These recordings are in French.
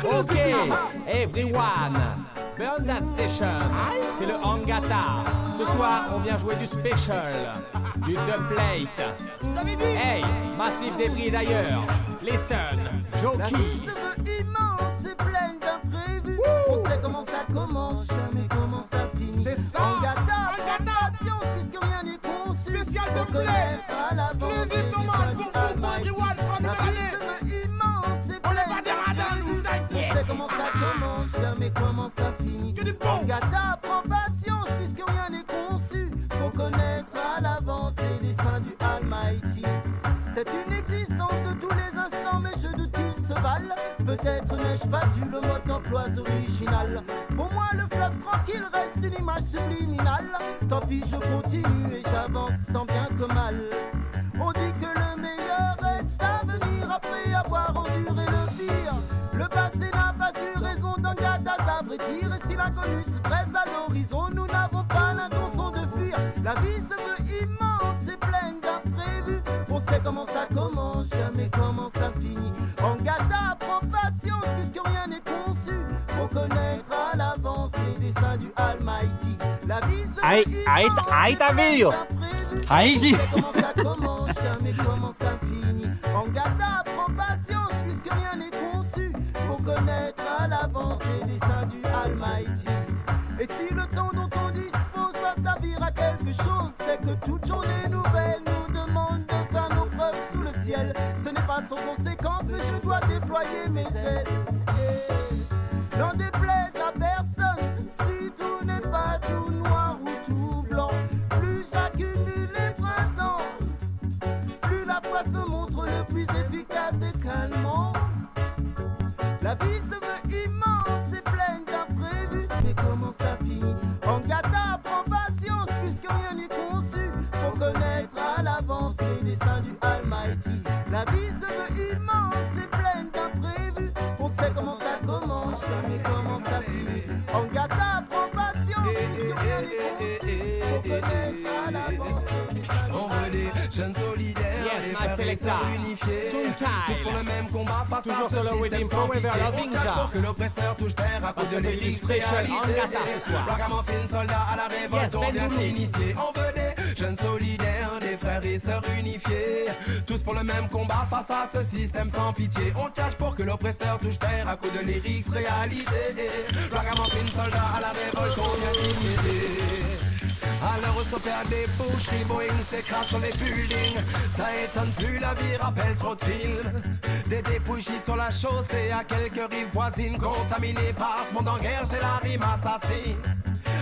Okay, everyone, burn that station. C'est le Angata. Ce soir, on vient jouer du special, du dubplate. Hey, massif débris d'ailleurs. Listen, Jokey. La vie se veut immense et pleine d'imprévus. On sait comment ça commence, jamais comment ça finit. C'est ça. Angata, patience puisque rien n'est conçu. Spécial de play. Exclusive nomade pour vous, pour everyone, pour la nouvelle année. On n'est pas des radins, nous, t'inquiète. On sait comment ça commence, jamais comment ça finit. Que du bon. Angata, prends patience puisque rien n'est conçu pour connaître à l'avance les desseins du Almighty. C'est une existence de tous les instants, mais je doute qu'ils se valent. Peut-être n'ai-je pas eu le mode d'emploi original. Pour moi, le fleuve tranquille reste une image subliminale. Tant pis, je continue et j'avance tant bien que mal. On dit que le meilleur reste à venir après avoir enduré le pire. Le passé n'a pas eu raison d'Angata s'abrétir. Et si l'inconnu se dresse à l'horizon, nous n'avons pas l'intention de fuir. La vie se veut immense et pleine d'imprévus. On sait comment ça commence, jamais comment ça finit. Angata, prends patience puisque rien n'est conçu pour connaître à l'avance les desseins du Almighty. La vie se veut immense et pleine d'imprévus. On sait comment ça commence, jamais comment ça finit. Angata, prends patience puisque rien n'est conçu pour connaître à l'avance les desseins du Almighty. Et si le temps dont on dispose va servir à quelque chose, c'est que toute journée nouvelle nous demande de faire nos preuves sous le ciel. Ce n'est pas sans conséquence, mais je dois déployer mes ailes. N'en déplaise à personne, si tout n'est pas tout noir ou tout blanc. Plus j'accumule les printemps, plus la foi se montre le plus efficace des calmants. La vie se veut immense et pleine d'imprévus, mais comment ça finit? Angata, prends patience puisque rien n'est conçu pour connaître à l'avance les desseins du Almighty. La vie se veut immense et pleine d'imprévus. On sait comment ça commence, jamais comment ça finit. Angata, prends patience puisque rien n'est conçu pour connaître à l'avance les desseins du Almighty. Jeunes solidaires, Yes, les my frères et selector. sœurs unifiés, Soon tous pour le Kyle. même combat face Toujours à sur le ce Rhythm système sans Forever pitié. Loving On tâche Jar. pour que l'oppresseur touche terre à Parce cause de que c'est du l'élite special réalité. Angata ce soir. Ragamuffin, soldat à la révolte, Yes, on Ben vient Doulou. t'initier. On veut des jeunes solidaires, des frères et sœurs unifiés, tous pour le même combat face à ce système sans pitié. On tâche pour que l'oppresseur touche terre à cause de lyrics réalité. Ragamuffin, soldat à la révolte, on vient t'initier. À l'heure où s'opère des boucheries, Boeing s'écrase sur les buildings. Ça étonne plus, la vie rappelle trop de films. Des dépouilles sur la chaussée à quelques rives voisines. Contaminées par ce monde en guerre, j'ai la rime assassine.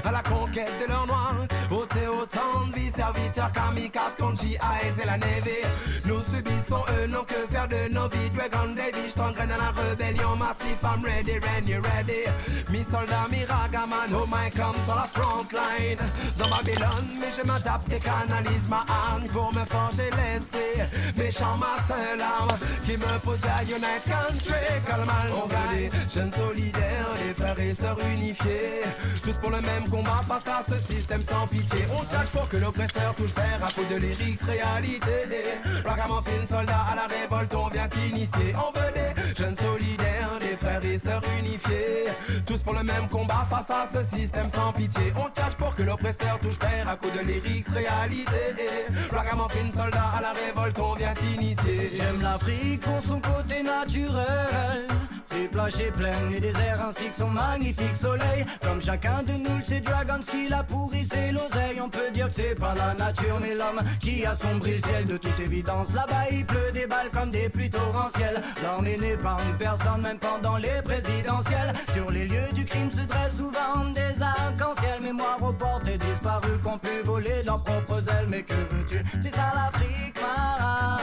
À la conquête de l'or noir, ôter autant de vie, serviteurs kamikazes contre GIs et la Navy. Nous subissons eux, non que faire de nos vies. Dragon Davy, j't'engraine à la rébellion massif. I'm ready, ready, ready. Mi soldat, mi ragaman, oh my come sur la front line. Dans Babylone, mais je m'adapte et canalise ma âme pour me forger l'esprit. Méchant ma seule arme qui me pousse vers United Country. Calmal, on veut des jeunes solidaires, des frères et sœurs unifiés, tous pour le même combat face à ce système sans pitié. On tâche pour que l'oppresseur touche terre à coup de lyrics réalité. Ragamuffin, soldat à la révolte, on vient t'initier. On veut des jeunes solidaires, des frères et sœurs unifiés, tous pour le même combat face à ce système sans pitié. On tâche pour que l'oppresseur touche terre à coup de lyrics réalité. Ragamuffin, soldat à la révolte, on vient t'initier. J'aime l'Afrique pour son côté naturel, ses plages et plaines, les déserts ainsi que son magnifique soleil. Comme chacun de nous, c'est Dragons qui l'a pourri, c'est l'oseille. On peut dire que c'est pas la nature mais l'homme qui assombrit le ciel. De toute évidence, là-bas il pleut des balles comme des pluies torrentielles. L'armée n'épargne personne, même pendant les présidentielles. Sur les lieux du crime se dressent souvent des arcs-en-ciel. Mémoire aux portes et disparus qu'on pu voler leurs propres ailes. Mais que veux-tu, c'est ça l'Afrique, man.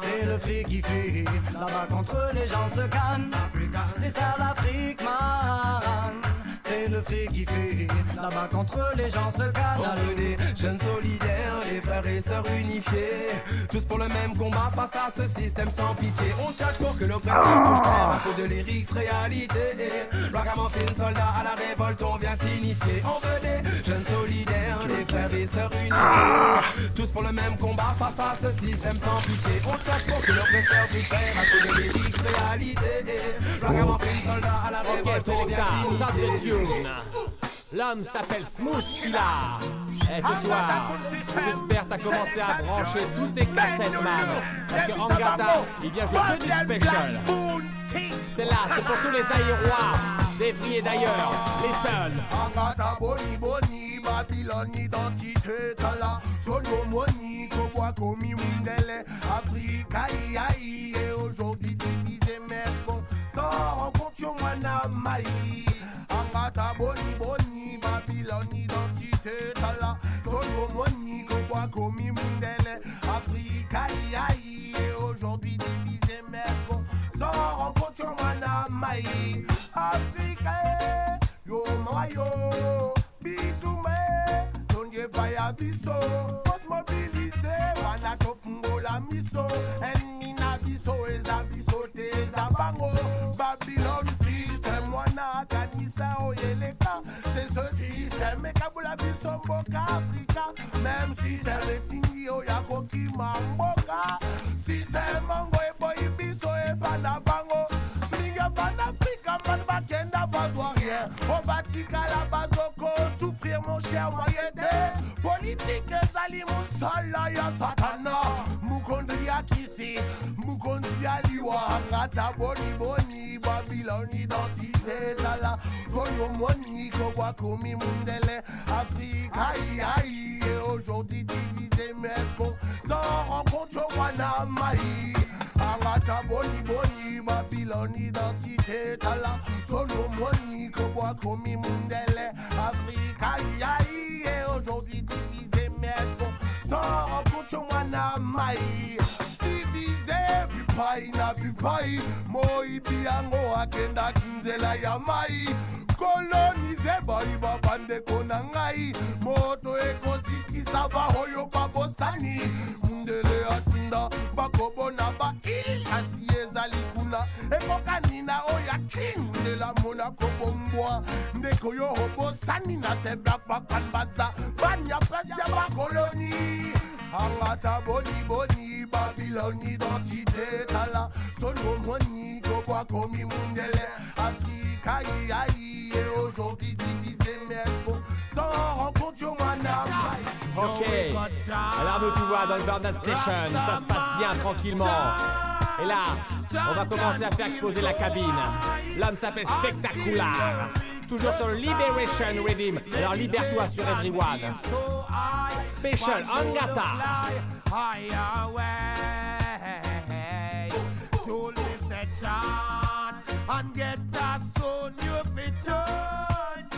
C'est le fric qui fuit, là-bas contre les gens se cannent. C'est ça l'Afrique, man. C'est le le fait kiffer. Là-bas contre les gens se canalent. On veut des jeunes solidaires, les frères et sœurs unifiés, tous pour le même combat face à ce système sans pitié. On charge pour que l'oppresseur touche terre à coup de lyrics réalité. Ragamuffin, soldats à la révolte, on vient t'initier. On veut des jeunes solidaires, les frères et sœurs unifiés, tous pour le même combat face à ce système sans pitié. On charge pour que l'oppresseur touche terre à coup de lyrics réalité. Ragamuffin, soldats à la révolte, on vient t'initier. L'homme s'appelle Smooth Killa. Et ce soir, j'espère t'as commencé à brancher toutes tes cassettes, man. Parce que Angata, il vient jouer que du special. C'est là, c'est pour tous les aérois, d'Evry et d'ailleurs, les seuls. Angata boni boni, Babylone identité tala. Sono moni, Koboa komi mundele, Afrika iaï. Et aujourd'hui divisé merco, sans rencontre mwana maï. Angata boni boni, Babylone identité tala. Sono moni, Koboa komi mundele, Afrika iaï. Et aujourd'hui divisé merco, sans rencontre mwana maï. Africa, yo mayo, bitume, donye baya biso, post mobilité, wana topungo la miso, ennemi na biso, eza biso te eza bango, Babylone system, wana kanisa oyeleka, c'est ce système, ekabula biso mboka Africa, même système etindi oyako kimamboka, système mongo eboyi biso ebana bango, Africa, man, bakenda bazwa rien. On batika la bazoko, souffrir mon cher moyen. Politique ezali musala ya satana. Mukondi ya kisi, mukondi ya liwa. Angata boni boni, Babylone identité tala. Soyo moni, Koboa komi mundele. Africa aïe, et aujourd'hui divisé mesco. Sans rencontre wana maï. Angata boni boni, Babylone identité tala. Sono moni, Koboa komi mundele. Africa yaï, et aujourd'hui divisé mesco. Sans rencontre wana maï. Divisé, bupai na bupai. Moi biango akenda kinzela ya mai. Coloniser bari babande konangai. Moto ekosikisa bahoyo babosani. Mundele atinda bakobona ba ilasi ezali kuna. Ekokanina oya king de la Monaco bomboa. Ndeko yo hobosani na se black bakan baza. Banya presya ba koloni. Angata boni boni, Babylone identité tala. Sono moni, Koboa komi mundele. Africa yaï, et aujourd'hui divisé merco. Sans rencontre wana. Ok, alarme tout va dans le Burnett Station, ça se passe bien tranquillement. Et là, on va commencer à faire exploser la cabine. L'homme s'appelle Spectacular. Toujours sur le Liberation Rhythm. Alors libère-toi sur Everyone. Special Angata. And get a son you fit chant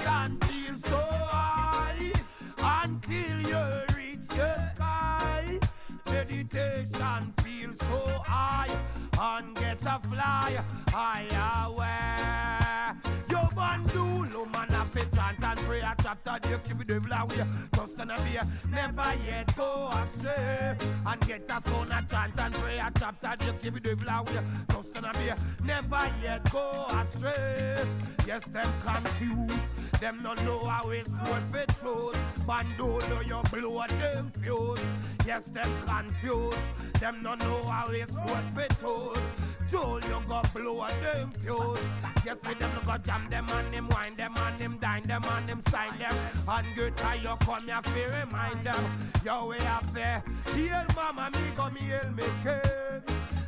and feel so high until you reach the sky. Meditation feel so high and get a fly high away. Yo bandulo man a fit chant and pray a chapter there keep the devil away. Just gonna be never yet go astray and get a son a chant and pray a chapter there keep the devil away. Just gonna be never yet go astray. Yes, them confused, them don't know how it's worth for truth. Bandulo you blow them fuse. Yes, them confused, them don't know how it's worth for truth. Joel, you go blow them fuse. Yes, with them you go jam them and them wine them and them dine them and them sign them. And good time you come here to remind them. Yo, we have there, heal mama, me go me heal me king.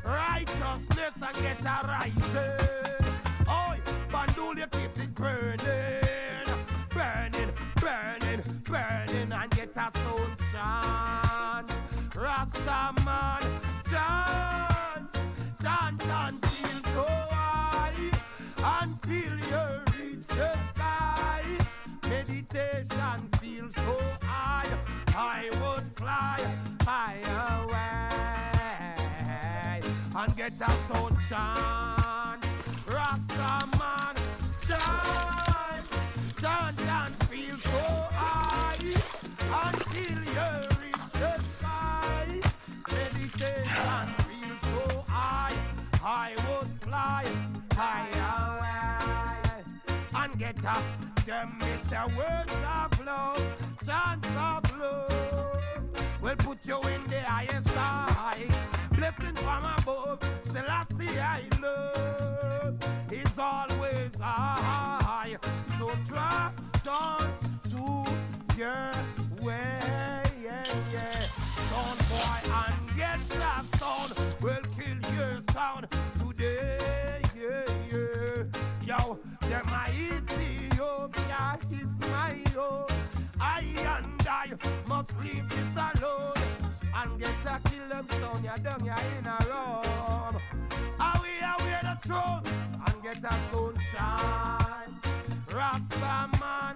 Righteousness and get a rising. Oi, Bandul, you keep it burning. Burning, burning, burning and get a soul chant. Rasta man, chant. Chant and feel so high until you reach the sky. Meditation feels so high, I would fly high away and get a sound chant. Rasta man chant. And get up, them Mr. Words of love, chants of love. Will put you in the highest height. Blessings from above, Selassie I love. Is always high. So try on to your way. Sound boy and get that sound. Will kill your sound today. Yo, them my Ethiopia is my own. I and I must leave this alone and get a kill them sound. You're down here in a room. Are we the throne and get a sound chant. Rasta man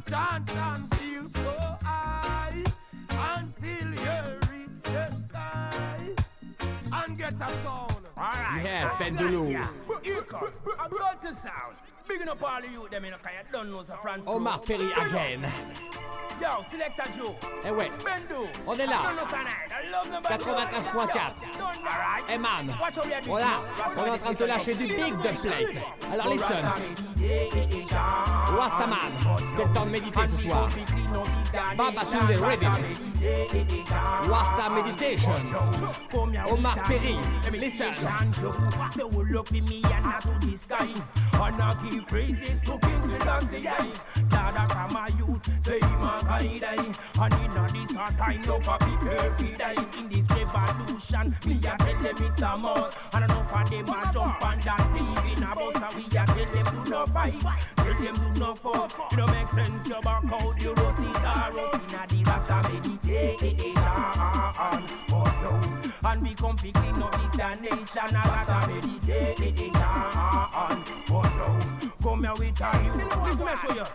chant and feel so high until you reach the sky and get a sound. Alright, yes, Bendulu. Here comes a good sound. Bigging up all the youth, them in a kind of don't know France. Omar Perry again. Yo, Selecta Joe. Eh ouais, Bendo. on est là. 95.4. Eman. Voilà, on est en train de te lâcher du big dubplate. Alors listen. Rastaman, c'est le temps de méditer ce soir. Babatunde Rhythm. Rasta Meditation. Omar Perry, listen. Say we look for me and not to the sky. And I give praises to King Selassie. Dada from my youth, say mankind die. And in this hard time, no for people free die. In this revolution, me a tell them it's a must. And enough of them a jump and that leave in a bus. And we a tell them do not fight, tell them do not fuss. It don't make sense, you back out, you rot it or rot. Inna the Rasta meditation. And we come fi clean up this nation. I got a meditation. Come here with a youth. Listen me show you.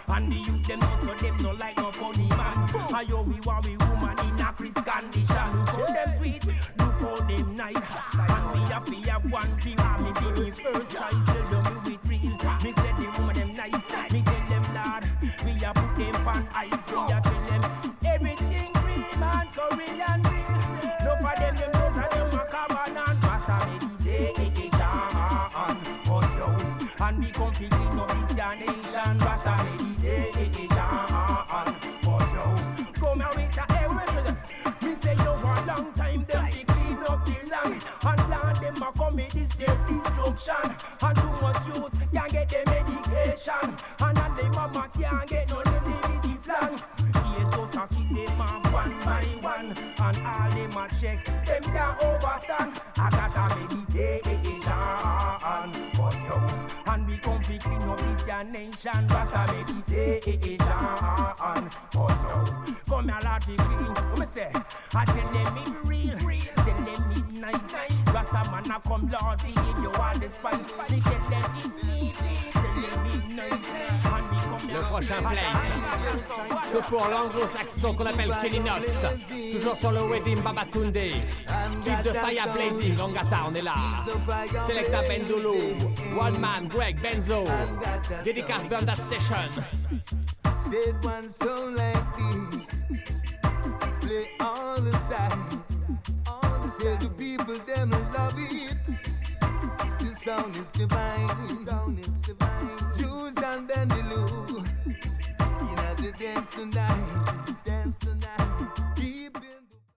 And the youth them not so them no like no funny man. And yo we want we woman in a Chris condition. Look how them sweet, look how them nice. And we have one pyramid be me first choice. Tell them you with real. Me say the woman them nice. Me tell them lad, we a put them on ice. We a tell them everything cream and Korean real. No for them a carbon and pasta meditation. And we come to clean up this nation. Rasta meditation. Come here with the air. Me say you want long time them to clean up the land. And land them a commit this their destruction. And too much youth can't get the medication. And the mama can't get no longevity plan. Yes, just a kill them off one by one. And all them a check, them can't overstand. I got a meditation. And we come to clean up this nation. Rasta meditation. Come here, Lord, we clean. What me say? I tell them it real. Tell them it nice. Rasta man a come, Lord, we give you all the spice. Me tell them it neat. Tell them it nice. And we come Le prochain plate, c'est pour l'anglo-saxon qu'on appelle Kenny Knots. Toujours sur le Redim Babatunde. Keep the fire blazing, Angata, on est là. Selecta Bendulu, One Man, Greg, Benzo. Dédicace Burn That Station. Said one song like this, play all the time. Say the people them love it. The sound is divine. Jews and Bendulu, in the dance tonight.